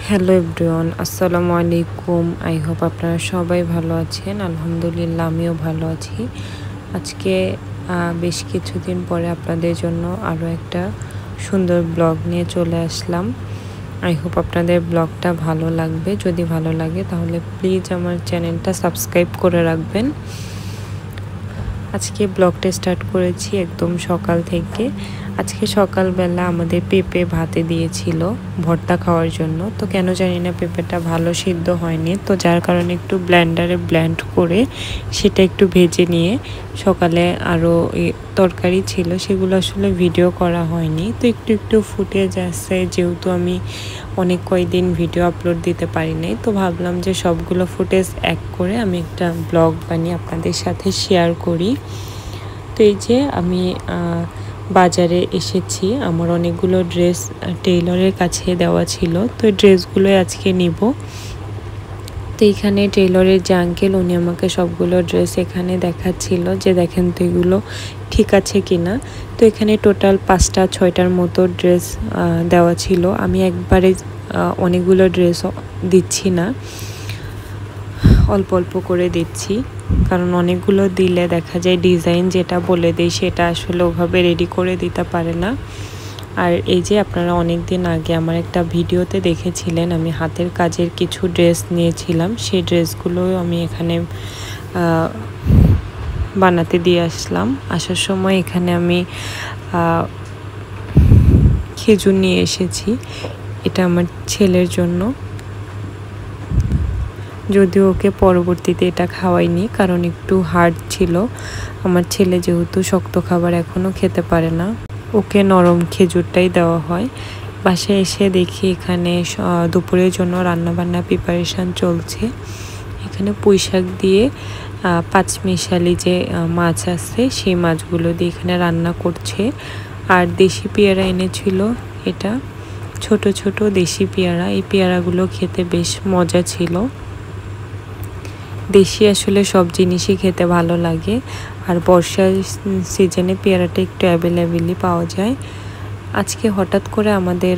Hello everyone, আসসালামু আলাইকুম। I hope আপনারা সবাই ভালো আছেন। আলহামদুলিল্লাহ আমিও ভালো আছি। আজকে বেশ কিছুদিন পরে আপনাদের জন্য আরও একটা সুন্দর ব্লগ নিয়ে চলে আসলাম। আই হোপ আপনাদের ব্লগটা ভালো লাগবে। যদি ভালো লাগে তাহলে প্লিজ আমার চ্যানেলটা সাবস্ক্রাইব করে রাখবেন। আজকে ব্লগটা স্টার্ট করেছি একদম সকাল থেকে। আজকে সকালবেলা আমাদের পেঁপে ভাতে দিয়েছিল ভর্তা খাওয়ার জন্য। তো কেন জানি না পেঁপেটা ভালো সিদ্ধ হয়নি, তো যার কারণে একটু ব্লেন্ডারে ব্লেন্ড করে সেটা একটু ভেজে নিয়ে সকালে আরও তরকারি ছিল, সেগুলো আসলে ভিডিও করা হয়নি। তো একটু একটু ফুটেজ আসছে, যেহেতু আমি অনেক কয়েকদিন ভিডিও আপলোড দিতে পারি নাই, তো ভাবলাম যে সবগুলো ফুটেজ এক করে আমি একটা ব্লগ বানিয়ে আপনাদের সাথে শেয়ার করি। তো এই যে আমি বাজারে এসেছি, আমার অনেকগুলো ড্রেস টেইলরের কাছে দেওয়া ছিল, তো এই ড্রেসগুলো আজকে নিব। তো এইখানে টেইলরের যে আঙ্কেল, উনি আমাকে সবগুলো ড্রেস এখানে দেখাচ্ছিল যে দেখেন তো এগুলো ঠিক আছে কিনা। তো এখানে টোটাল 5-6টার মতো ড্রেস দেওয়া ছিল। আমি একবারে অনেকগুলো ড্রেস দিচ্ছি না, অল্প অল্প করে দিচ্ছি, কারণ অনেকগুলো দিলে দেখা যায় ডিজাইন যেটা বলে দেয় সেটা আসলে ওভাবে রেডি করে দিতে পারে না। আর এই যে আপনারা অনেক দিন আগে আমার একটা ভিডিওতে দেখেছিলেন আমি হাতের কাজের কিছু ড্রেস নিয়েছিলাম, সেই ড্রেসগুলো আমি এখানে বানাতে দিয়ে আসলাম। আসার সময় এখানে আমি খেজুর নিয়ে এসেছি, এটা আমার ছেলের জন্য। যদিও ওকে পরবর্তীতে এটা খাওয়াইনি, কারণ একটু হার্ড ছিল। আমার ছেলে যেহেতু শক্ত খাবার এখনও খেতে পারে না, ওকে নরম খেজুরটাই দেওয়া হয়। বাসায় এসে দেখি এখানে দুপুরের জন্য রান্নাবান্না প্রিপারেশান চলছে। এখানে পুঁই শাক দিয়ে পাঁচমিশালি যে মাছ আছে সেই মাছগুলো দিয়ে এখানে রান্না করছে। আর দেশি পেয়ারা এনেছিল, এটা ছোট ছোট দেশি পেয়ারা। এই পেয়ারাগুলো খেতে বেশ মজা ছিল। দেশি আসলে সব জিনিসই খেতে ভালো লাগে, আর বর্ষার সিজনে পেয়ারাটা একটু অ্যাভেলেবেলই পাওয়া যায়। আজকে হঠাৎ করে আমাদের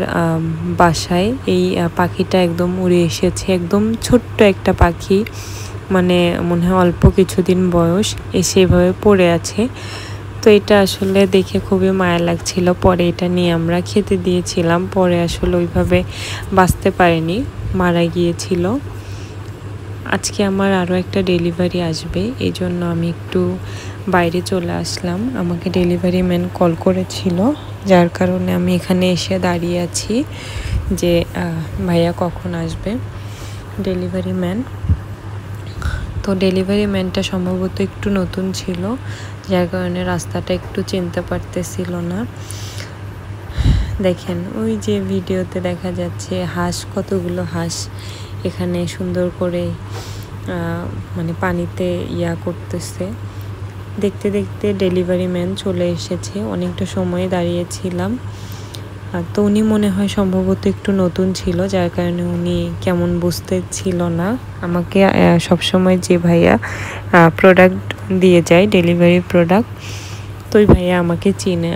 বাসায় এই পাখিটা একদম উড়ে এসেছে, একদম ছোট্ট একটা পাখি, মানে মনে হয় অল্প কিছুদিন বয়স, এসে এভাবে পড়ে আছে। তো এটা আসলে দেখে খুবই মায়া লাগছিল। পরে এটা নিয়ে আমরা খেতে দিয়েছিলাম, পরে আসলে ওইভাবে বাঁচতে পারেনি, মারা গিয়েছিল। আজকে আমার আরও একটা ডেলিভারি আসবে, এই জন্য আমি একটু বাইরে চলে আসলাম। আমাকে ডেলিভারি ম্যান কল করেছিল, যার কারণে আমি এখানে এসে দাঁড়িয়ে আছি যে ভাইয়া কখন আসবে ডেলিভারি ম্যান। তো ডেলিভারি ম্যানটা সম্ভবত একটু নতুন ছিল, যার কারণে রাস্তাটা একটু চিনতে পারতেছিল না। দেখেন ওই যে ভিডিওতে দেখা যাচ্ছে হাঁস, কতগুলো হাঁস এখানে সুন্দর করে মানে পানিতে করতেছে। দেখতে দেখতে ডেলিভারি ম্যান চলে এসেছে, অনেকটা সময় দাঁড়িয়েছিলাম। তো উনি মনে হয় সম্ভবত একটু নতুন ছিল, যার কারণে উনি কেমন বুঝতে ছিল না। আমাকে সবসময় যে ভাইয়া প্রোডাক্ট দিয়ে যায়, ডেলিভারি প্রোডাক্ট, তো ওই ভাইয়া আমাকে চিনে।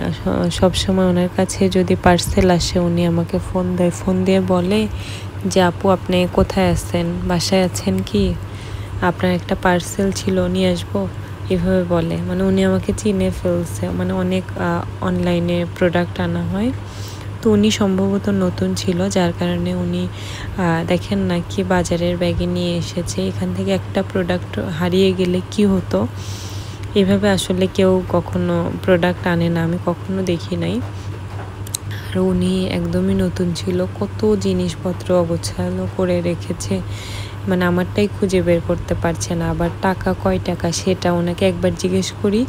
সবসময় ওনার কাছে যদি পার্সেল আসে উনি আমাকে ফোন দেয়, ফোন দিয়ে বলে যে আপু আপনি কোথায় আছেন, বাসায় আছেন কি, আপনার একটা পার্সেল ছিল নিয়ে আসবো, এভাবে বলে। মানে উনি আমাকে চিনে ফেলছে, মানে অনেক অনলাইনে প্রোডাক্ট আনা হয়। তো উনি সম্ভবত নতুন ছিল, যার কারণে উনি দেখেন না কি বাজারের ব্যাগে নিয়ে এসেছে। এখান থেকে একটা প্রোডাক্ট হারিয়ে গেলে কি হতো, এভাবে আসলে কেউ কখনো প্রোডাক্ট আনে না, আমি কখনো দেখি নাই। আর উনি একদমই নতুন ছিল, কত জিনিসপত্র অগোছালো করে রেখেছে, মানে আমারটাই খুঁজে বের করতে পারছে না। আবার টাকা কয় টাকা সেটা ওনাকে একবার জিজ্ঞেস করি,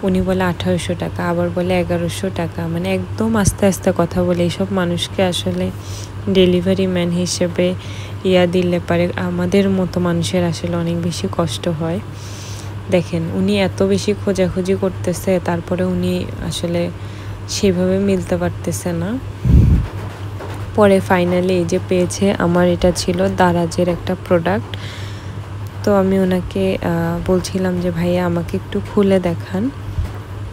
উনি বলে 1800 টাকা, আবার বলে 1100 টাকা, মানে একদম আস্তে আস্তে কথা বলে। এইসব মানুষকে আসলে ডেলিভারি ম্যান হিসেবে দিলে পারে, আমাদের মতো মানুষের আসলে অনেক বেশি কষ্ট হয়। দেখেন উনি এত বেশি খোঁজাখুঁজি করতেছে, তারপরে উনি আসলে সেভাবে মিলতে পারতেছে না। পরে ফাইনালি এই যে পেয়েছে, আমার এটা ছিল দারাজের একটা প্রোডাক্ট। তো আমি ওনাকে বলছিলাম যে ভাইয়া আমাকে একটু খুলে দেখান।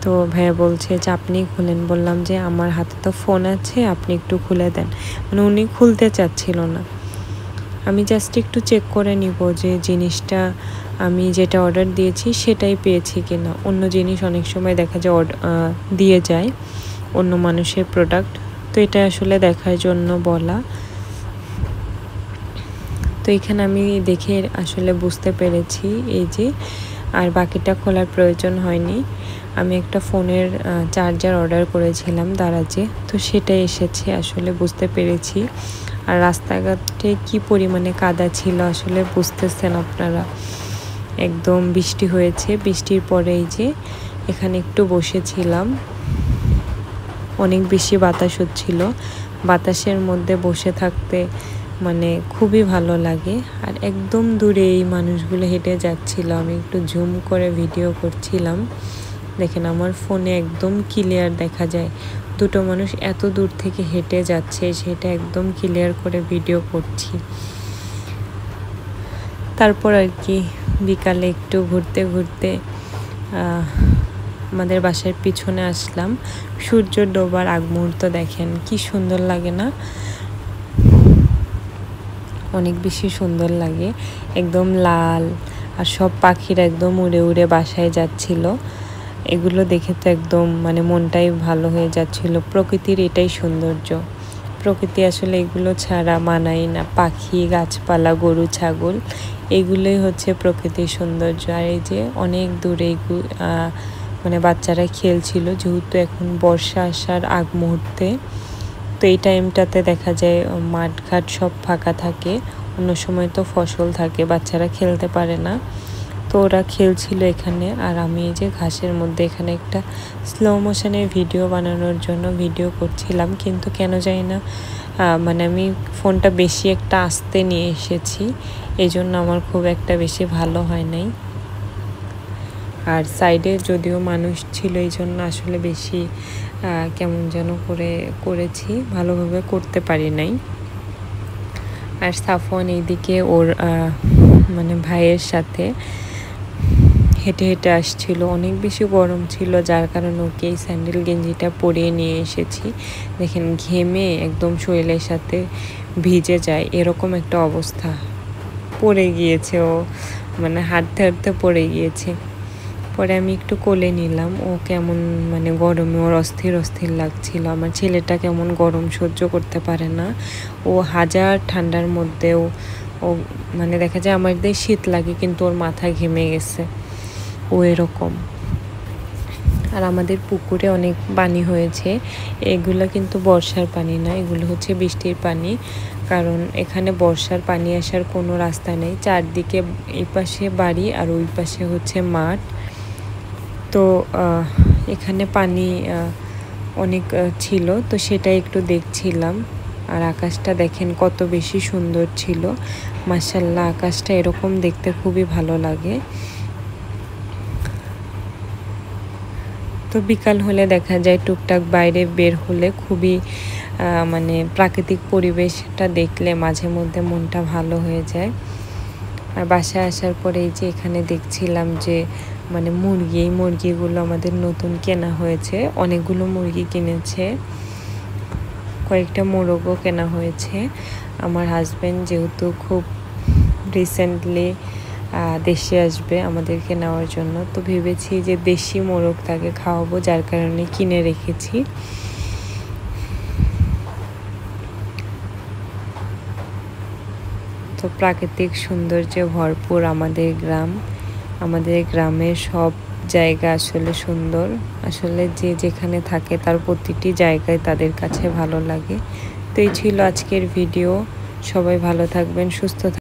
তো ভাইয়া বলছে যে আপনিই খুলেন। বললাম যে আমার হাতে তো ফোন আছে, আপনি একটু খুলে দেন। মানে উনি খুলতে চাচ্ছিল না। আমি জাস্ট একটু চেক করে নিব যে জিনিসটা আমি যেটা অর্ডার দিয়েছি সেটাই পেয়েছি কিনা। অন্য জিনিস অনেক সময় দেখা যায় দিয়ে যায় অন্য মানুষের প্রোডাক্ট, তো এটা আসলে দেখার জন্য বলা। তো এখানে আমি দেখে আসলে বুঝতে পেরেছি এই যে, আর বাকিটা খোলার প্রয়োজন হয়নি। আমি একটা ফোনের চার্জার অর্ডার করেছিলাম দারাজে, তো সেটাই এসেছে, আসলে বুঝতে পেরেছি। আর রাস্তাঘাটে কি পরিমাণে কাদা ছিল আসলে বুঝতেছেন আপনারা, একদম বৃষ্টি হয়েছে। বৃষ্টির পরে এই যে এখানে একটু বসেছিলাম, অনেক বেশি বাতাস হচ্ছিল। বাতাসের মধ্যে বসে থাকতে মানে খুবই ভালো লাগে। আর একদম দূরে এই মানুষগুলো হেঁটে যাচ্ছিল, আমি একটু জুম করে ভিডিও করছিলাম। দেখেন আমার ফোনে একদম ক্লিয়ার দেখা যায় দুটো মানুষ এত দূর থেকে হেঁটে যাচ্ছে, সেটা একদম ক্লিয়ার করে ভিডিও করছি। তারপর আর কি বিকালে একটু ঘুরতে ঘুরতে আমাদের বাসার পিছনে আসলাম। সূর্য ডোবার আগ মুহূর্ত দেখেন কি সুন্দর লাগে না, অনেক বেশি সুন্দর লাগে, একদম লাল। আর সব পাখিরা একদম উড়ে উড়ে বাসায় যাচ্ছিল, এগুলো দেখে তো একদম মানে মনটাই ভালো হয়ে যাচ্ছিল। প্রকৃতির এটাই সৌন্দর্য, প্রকৃতি আসলে এগুলো ছাড়া মানাই না। পাখি, গাছপালা, গরু, ছাগল, এগুলোই হচ্ছে প্রকৃতির সৌন্দর্য। আর এই যে অনেক দূরে মানে বাচ্চারা খেলছিল, যেহেতু এখন বর্ষা আসার আগ মুহূর্তে, তো এই টাইমটাতে দেখা যায় মাঠঘাট সব ফাঁকা থাকে। অন্য সময় তো ফসল থাকে, বাচ্চারা খেলতে পারে না, তো ওরা খেলছিল এখানে। আর আমি এই যে ঘাসের মধ্যে এখানে একটা স্লো মোশনের ভিডিও বানানোর জন্য ভিডিও করছিলাম, কিন্তু কেন জানি না মানে আমি ফোনটা বেশি একটা আস্তে নিয়ে এসেছি, এই জন্য আমার খুব একটা বেশি ভালো হয় নাই। আর সাইডে যদিও মানুষ ছিল, এই জন্য আসলে বেশি কেমন যেন করেছি, ভালোভাবে করতে পারি নাই। আর সাফওয়ান এইদিকে ওর মানে ভাইয়ের সাথে হেঁটে হেঁটে আসছিল, অনেক বেশি গরম ছিল, যার কারণে ওকে এই স্যান্ডেল গেঞ্জিটা পরিয়ে নিয়ে এসেছি। দেখেন ঘেমে একদম শরীরের সাথে ভিজে যায়, এরকম একটা অবস্থা। পড়ে গিয়েছে ও, মানে হাঁটতে হাঁটতে পড়ে গিয়েছে। পরে আমি একটু কোলে নিলাম, ও কেমন মানে গরমে ওর অস্থির অস্থির লাগছিল। আমার ছেলেটা কেমন গরম সহ্য করতে পারে না, ও হাজার ঠান্ডার মধ্যেও ও মানে দেখা যায় আমাদের শীত লাগে কিন্তু ওর মাথা ঘেমে গেছে, ও এরকম। আর আমাদের পুকুরে অনেক পানি হয়েছে, এগুলো কিন্তু বর্ষার পানি না, এগুলো হচ্ছে বৃষ্টির পানি। কারণ এখানে বর্ষার পানি আসার কোনো রাস্তা নেই, চারদিকে এই পাশে বাড়ি আর ওই পাশে হচ্ছে মাঠ, তো এখানে পানি অনেক ছিল, তো সেটাই একটু দেখছিলাম। আর আকাশটা দেখেন কত বেশি সুন্দর ছিল, মাশাআল্লাহ, আকাশটা এরকম দেখতে খুবই ভালো লাগে। তো বিকাল হলে দেখা যায় টুকটাক বাইরে বের হলে খুবই মানে প্রাকৃতিক পরিবেশটা দেখলে মাঝে মধ্যে মনটা ভালো হয়ে যায়। আর বাসায় আসার পরে এই যে এখানে দেখছিলাম যে মানে মুরগি, এই মুরগিগুলো আমাদের নতুন কেনা হয়েছে, অনেকগুলো মুরগি কিনেছে, কয়েকটা মোরগও কেনা হয়েছে। আমার হাজব্যান্ড যেহেতু খুব রিসেন্টলি দেশে আসবে আমাদেরকে নেওয়ার জন্য, তো ভেবেছি যে দেশি মোরগ তাকে খাওয়াবো, যার কারণে কিনে রেখেছি। তো প্রাকৃতিক সৌন্দর্যে ভরপুর আমাদের গ্রাম, আমাদের গ্রামের সব জায়গা আসলে সুন্দর। আসলে যে যেখানে থাকে তার প্রতিটি জায়গায় তাদের কাছে ভালো লাগে। তো এই ছিল আজকের ভিডিও, সবাই ভালো থাকবেন, সুস্থ থাকবেন।